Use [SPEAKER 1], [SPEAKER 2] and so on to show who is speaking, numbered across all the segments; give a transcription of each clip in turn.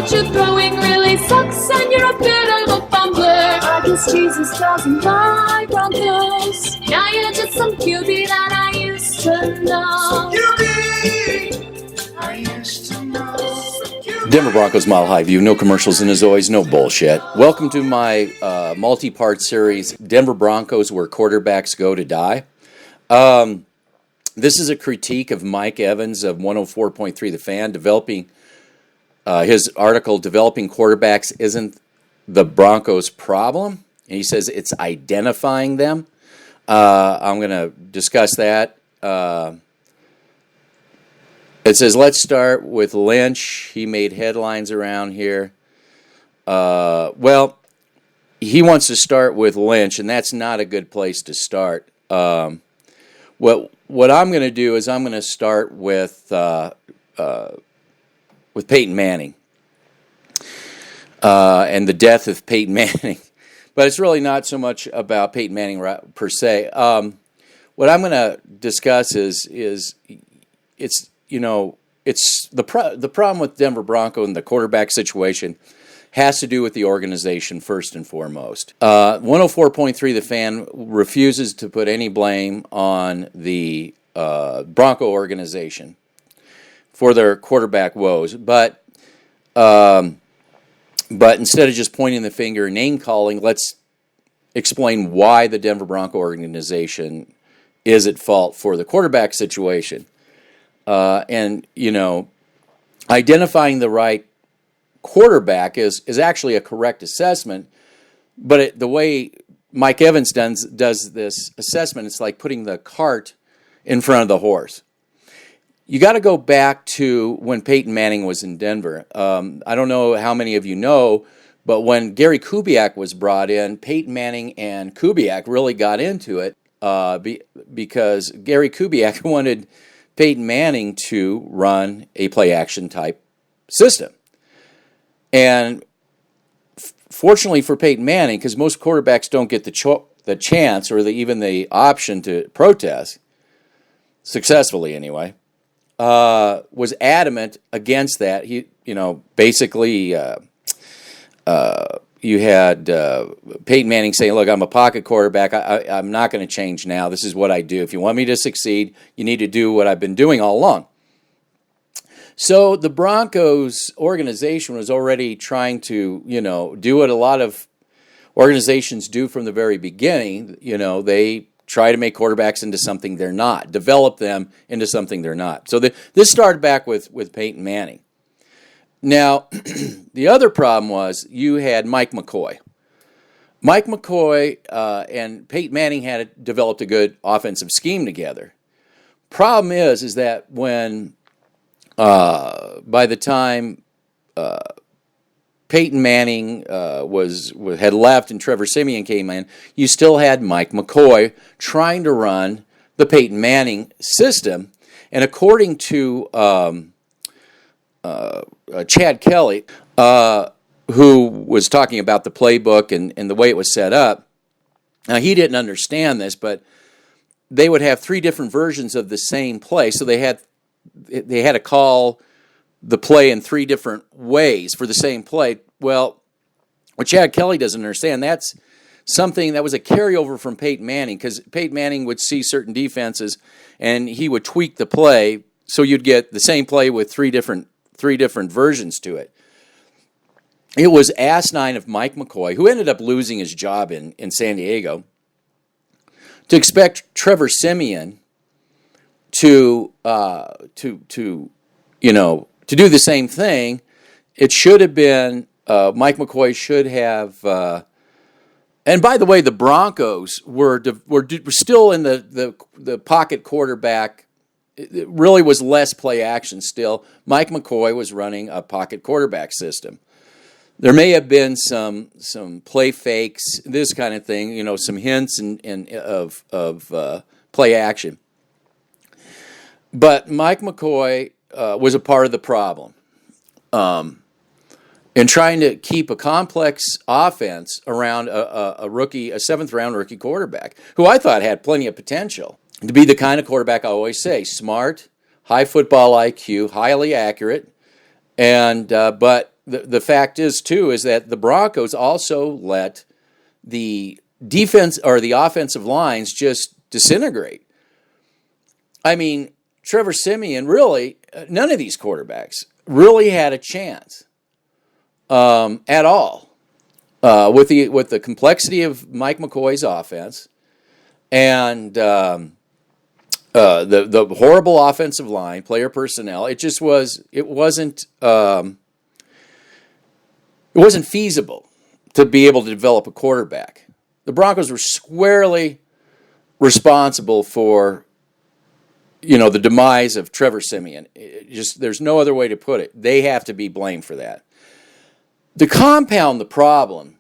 [SPEAKER 1] what you're throwing really sucks and you're a bit of a fumbler. I guess Jesus doesn't like Broncos. Now you're just some QB that I used to know. QB I used to know.
[SPEAKER 2] Denver Broncos Mile High View, no commercials, and as always, no bullshit. Welcome to my multi-part series, Denver Broncos, Where Quarterbacks Go to Die. This is a critique of Mike Evans of 104.3 The Fan, developing his article, Developing Quarterbacks Isn't the Broncos' Problem. And he says it's identifying them. I'm going to discuss that. It says, let's start with Lynch. He made headlines around here. Well, he wants to start with Lynch, and that's not a good place to start. What I'm going to do is I'm going to start with Peyton Manning and the death of Peyton Manning. But it's really not so much about Peyton Manning per se. What I'm going to discuss is it's the problem with Denver Bronco and the quarterback situation has to do with the organization first and foremost. 104.3 The Fan refuses to put any blame on the Bronco organization for their quarterback woes, but instead of just pointing the finger and name calling, let's explain why the Denver Bronco organization is at fault for the quarterback situation. Identifying the right quarterback is actually a correct assessment, but the way Mike Evans does this assessment, it's like putting the cart in front of the horse. You got to go back to when Peyton Manning was in Denver. I don't know how many of you know, but when Gary Kubiak was brought in, Peyton Manning and Kubiak really got into it because Gary Kubiak wanted Peyton Manning to run a play-action type system. And fortunately for Peyton Manning, because most quarterbacks don't get the chance or even the option to protest, successfully anyway, was adamant against that. You had Peyton Manning saying, look, I'm a pocket quarterback. I'm not going to change now. This is what I do. If you want me to succeed, you need to do what I've been doing all along. So the Broncos organization was already trying to, do what a lot of organizations do from the very beginning. They try to make quarterbacks into something they're not, develop them into something they're not. So this started back with Peyton Manning. Now, the other problem was you had Mike McCoy. Mike McCoy and Peyton Manning had developed a good offensive scheme together. Problem is that when, by the time Peyton Manning had left and Trevor Siemian came in, you still had Mike McCoy trying to run the Peyton Manning system. And according to Chad Kelly, who was talking about the playbook and the way it was set up. Now, he didn't understand this, but they would have three different versions of the same play, so they had to call the play in three different ways for the same play. Well, what Chad Kelly doesn't understand, that's something that was a carryover from Peyton Manning, because Peyton Manning would see certain defenses, and he would tweak the play, so you'd get the same play with three different versions to it. It was asinine of Mike McCoy, who ended up losing his job in San Diego, to expect Trevor Siemian to do the same thing. It should have been Mike McCoy should have. And by the way, the Broncos were still in the pocket quarterback. It really was less play action still. Mike McCoy was running a pocket quarterback system. There may have been some play fakes, this kind of thing, some hints of play action. But Mike McCoy was a part of the problem in trying to keep a complex offense around a seventh-round rookie quarterback, who I thought had plenty of potential to be the kind of quarterback I always say, smart, high football IQ, highly accurate, and but the fact is, too, is that the Broncos also let the defense or the offensive lines just disintegrate. I mean, Trevor Siemian, really, none of these quarterbacks really had a chance at all with the complexity of Mike McCoy's offense and the horrible offensive line, player personnel. It wasn't feasible to be able to develop a quarterback. The Broncos were squarely responsible for the demise of Trevor Siemian. There's no other way to put it. They have to be blamed for that. To compound the problem,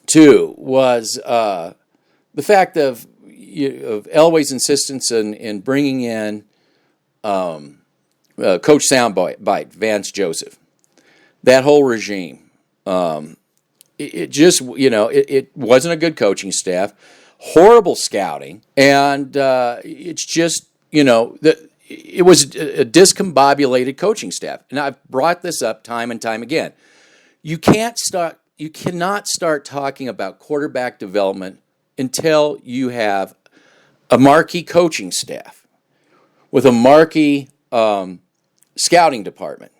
[SPEAKER 2] too, was the fact of Elway's insistence in bringing in Coach Soundbite, Vance Joseph. That whole regime. It wasn't a good coaching staff, horrible scouting, and it's just, it was a discombobulated coaching staff. And I've brought this up time and time again. You cannot start talking about quarterback development until you have a marquee coaching staff with a marquee scouting department.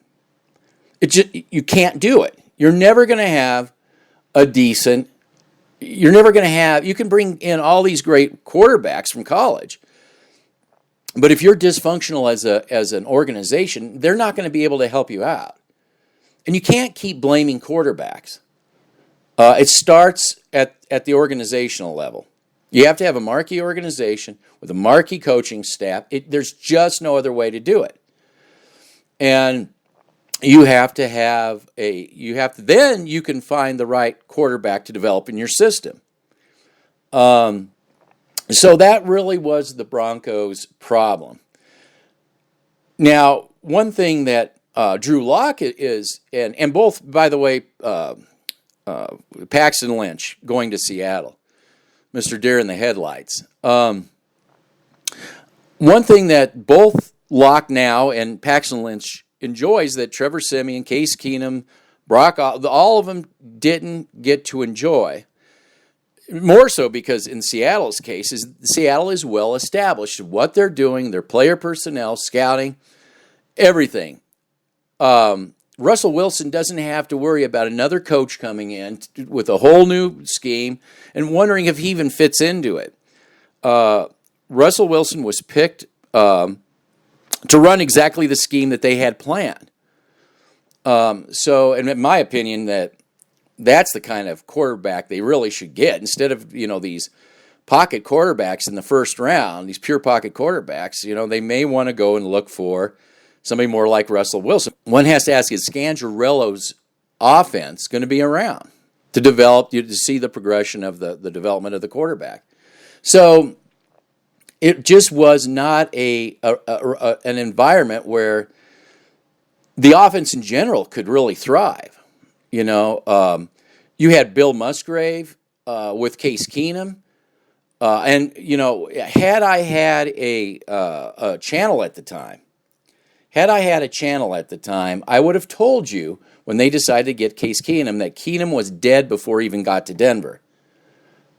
[SPEAKER 2] You can't do it. You're never going to have you can bring in all these great quarterbacks from college, but if you're dysfunctional as an organization, they're not going to be able to help you out. And you can't keep blaming quarterbacks. It starts at the organizational level. You have to have a marquee organization with a marquee coaching staff. There's just no other way to do it. And then you can find the right quarterback to develop in your system. So that really was the Broncos' problem. Now, one thing that Drew Lock is, and both, by the way, Paxton Lynch going to Seattle, Mr. Deer in the headlights. One thing that both Lock now and Paxton Lynch enjoys that Trevor Siemian, Case Keenum, Brock, all of them didn't get to enjoy. More so because in Seattle's case, Seattle is well established. What they're doing, their player personnel, scouting, everything. Russell Wilson doesn't have to worry about another coach coming in with a whole new scheme and wondering if he even fits into it. Russell Wilson was picked to run exactly the scheme that they had planned. And in my opinion, that's the kind of quarterback they really should get instead of, these pocket quarterbacks in the first round, these pure pocket quarterbacks. They may want to go and look for somebody more like Russell Wilson. One has to ask, is Scangarello's offense going to be around to develop, to see the progression of the development of the quarterback? So it just was not an environment where the offense in general could really thrive. You had Bill Musgrave with Case Keenum, and had I had a channel at the time, I would have told you when they decided to get Case Keenum that Keenum was dead before he even got to Denver.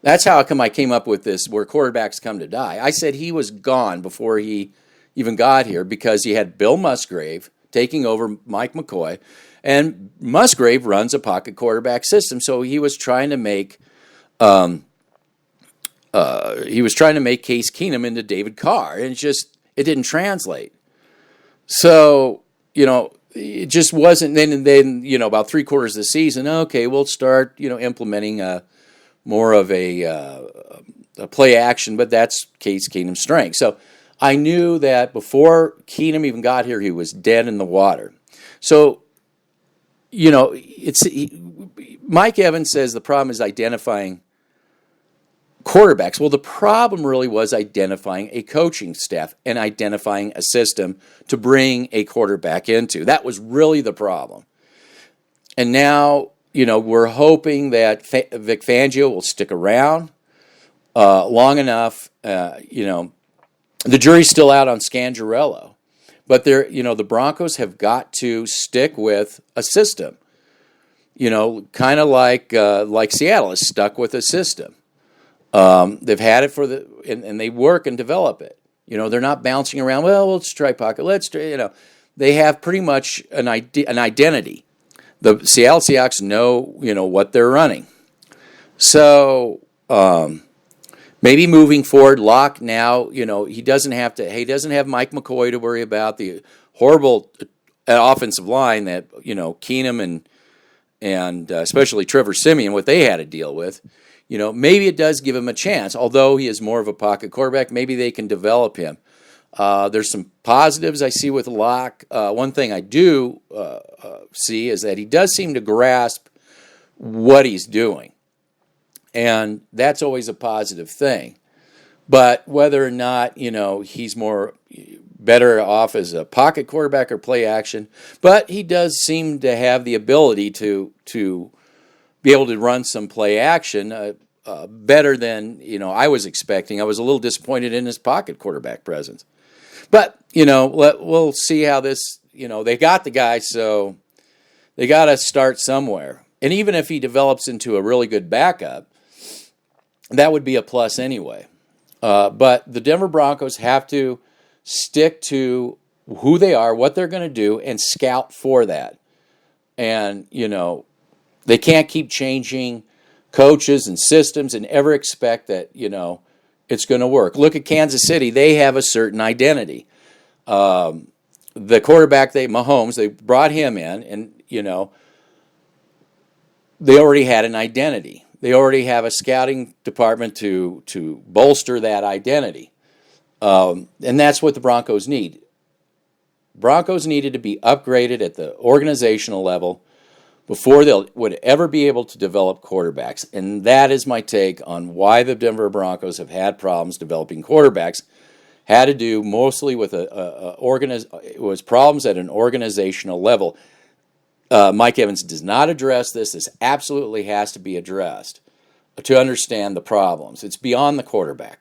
[SPEAKER 2] That's how come I came up with this, where quarterbacks come to die. I said he was gone before he even got here because he had Bill Musgrave taking over Mike McCoy. And Musgrave runs a pocket quarterback system, so he was trying to make Case Keenum into David Carr, and it didn't translate. So it just wasn't. Then about 3/4 of the season, okay, we'll start implementing more of a play action, but that's Case Keenum's strength. So I knew that before Keenum even got here, he was dead in the water. So. Mike Evans says the problem is identifying quarterbacks. Well, the problem really was identifying a coaching staff and identifying a system to bring a quarterback into. That was really the problem. And now, we're hoping that Vic Fangio will stick around long enough. The jury's still out on Scangarello. But the Broncos have got to stick with a system. kind of like Seattle is stuck with a system. They've had it and they work and develop it. They're not bouncing around. Well, let's try pocket. Let's try. They have pretty much an identity. The Seattle Seahawks know what they're running. So maybe moving forward, Locke now he doesn't have Mike McCoy to worry about, the horrible offensive line that Keenum and especially Trevor Siemian, what they had to deal with. Maybe it does give him a chance. Although he is more of a pocket quarterback, maybe they can develop him. There's some positives I see with Locke. One thing I do see is that he does seem to grasp what he's doing. And that's always a positive thing. But whether or not, he's better off as a pocket quarterback or play action, but he does seem to have the ability to be able to run some play action better than I was expecting. I was a little disappointed in his pocket quarterback presence, but we'll see how this. They got the guy, so they got to start somewhere. And even if he develops into a really good backup, that would be a plus anyway. But the Denver Broncos have to stick to who they are, what they're going to do, and scout for that. And they can't keep changing coaches and systems and ever expect that, it's going to work. Look at Kansas City. They have a certain identity. The quarterback, Mahomes, they brought him in, and, they already had an identity. They already have a scouting department to bolster that identity. And that's what the Broncos need. Broncos needed to be upgraded at the organizational level before they would ever be able to develop quarterbacks. And that is my take on why the Denver Broncos have had problems developing quarterbacks. Had to do mostly with it was problems at an organizational level. Mike Evans does not address this. This absolutely has to be addressed to understand the problems. It's beyond the quarterback.